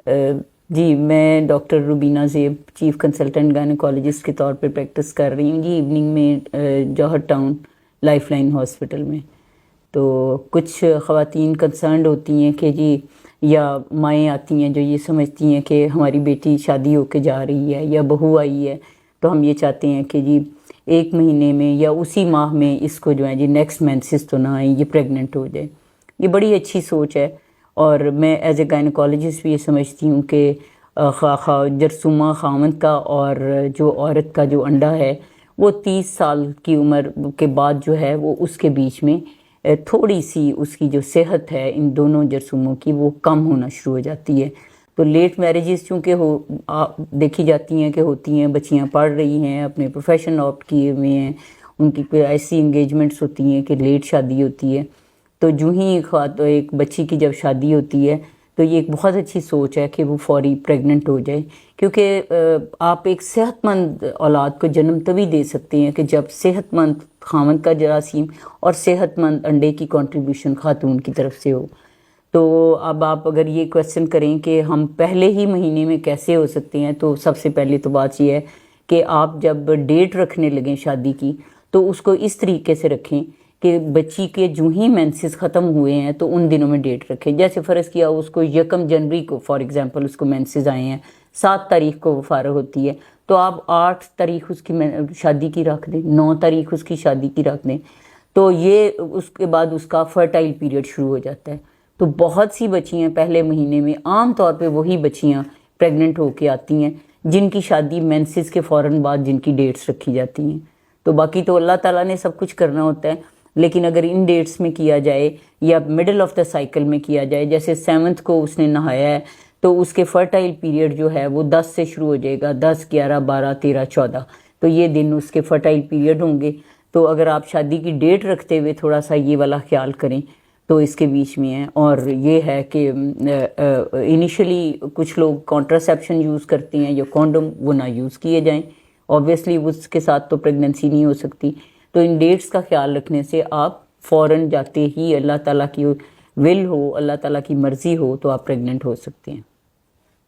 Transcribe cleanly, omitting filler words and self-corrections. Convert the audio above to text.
جی میں ڈاکٹر روبینہ زیب chief consultant gynaecologist کے طور پہ پریکٹس کر رہی ہوں جی ایوننگ میں جوہر ٹاؤن لائف لائن ہاسپٹل میں. تو کچھ خواتین کنسرنڈ ہوتی ہیں کہ جی یا مائیں آتی ہیں جو یہ سمجھتی ہیں کہ ہماری بیٹی شادی ہو کے جا رہی ہے یا بہو آئی ہے تو ہم یہ چاہتے ہیں کہ جی 1 مہینے میں یا اسی ماہ میں اس کو جو ہے جی نیکسٹ مینسز تو نہ آئیں، یہ پریگننٹ ہو جائے. یہ بڑی اچھی سوچ ہے اور میں ایز اے گائنیکالوجسٹ بھی یہ سمجھتی ہوں کہ جرثومہ خاوند کا اور جو عورت کا جو انڈا ہے وہ 30 سال کی عمر کے بعد جو ہے وہ اس کے بیچ میں تھوڑی سی اس کی جو صحت ہے ان دونوں جرثوموں کی وہ کم ہونا شروع ہو جاتی ہے. تو لیٹ میرجز چونکہ دیکھی جاتی ہیں کہ ہوتی ہیں، بچیاں پڑھ رہی ہیں، اپنے پروفیشن آپٹ کیے ہوئے ہیں، ان کی کوئی ایسی انگیجمنٹس ہوتی ہیں کہ لیٹ شادی ہوتی ہے. تو جو ہی ایک بچی کی جب شادی ہوتی ہے تو یہ ایک بہت اچھی سوچ ہے کہ وہ فوری پریگننٹ ہو جائے، کیونکہ آپ ایک صحت مند اولاد کو جنم تبھی دے سکتے ہیں کہ جب صحت مند خاوند کا جراثیم اور صحت مند انڈے کی کنٹریبیوشن خاتون کی طرف سے ہو. تو اب آپ اگر یہ کویسچن کریں کہ ہم پہلے ہی مہینے میں کیسے ہو سکتے ہیں، تو سب سے پہلے تو بات یہ ہے کہ آپ جب ڈیٹ رکھنے لگیں شادی کی تو اس کو اس طریقے سے رکھیں کہ بچی کے جو ہی مینسز ختم ہوئے ہیں تو ان دنوں میں ڈیٹ رکھیں. جیسے فرض کیا اس کو 1 جنوری کو فار ایگزامپل اس کو مینسز آئے ہیں، 7 تاریخ کو وہ فارغ ہوتی ہے، تو آپ 8 تاریخ اس کی شادی کی رکھ دیں، 9 تاریخ اس کی شادی کی رکھ دیں. تو یہ اس کے بعد اس کا فرٹائل پیریڈ شروع ہو جاتا ہے. تو بہت سی بچیاں پہلے مہینے میں، عام طور پہ وہی بچیاں پریگننٹ ہو کے آتی ہیں جن کی شادی مینسز کے فوراً بعد جن کی ڈیٹس رکھی جاتی ہیں. تو باقی تو اللہ تعالیٰ نے سب کچھ کرنا ہوتا ہے، لیکن اگر ان ڈیٹس میں کیا جائے یا مڈل آف دا سائیکل میں کیا جائے، جیسے 7 کو اس نے نہایا ہے تو اس کے فرٹائل پیریڈ جو ہے وہ 10 سے شروع ہو جائے گا، 10 11 12 13 14، تو یہ دن اس کے فرٹائل پیریڈ ہوں گے. تو اگر آپ شادی کی ڈیٹ رکھتے ہوئے تھوڑا سا یہ والا خیال کریں تو اس کے بیچ میں ہے. اور یہ ہے کہ انیشلی کچھ لوگ کانٹراسیپشن یوز کرتے ہیں یا کونڈم، وہ نہ یوز کیے جائیں. اوبویسلی اس کے ساتھ تو پریگننسی نہیں ہو سکتی. تو ان ڈیٹس کا خیال رکھنے سے آپ فوراً جاتے ہی اللہ تعالیٰ کی ول ہو، اللہ تعالیٰ کی مرضی ہو تو آپ پریگننٹ ہو سکتے ہیں.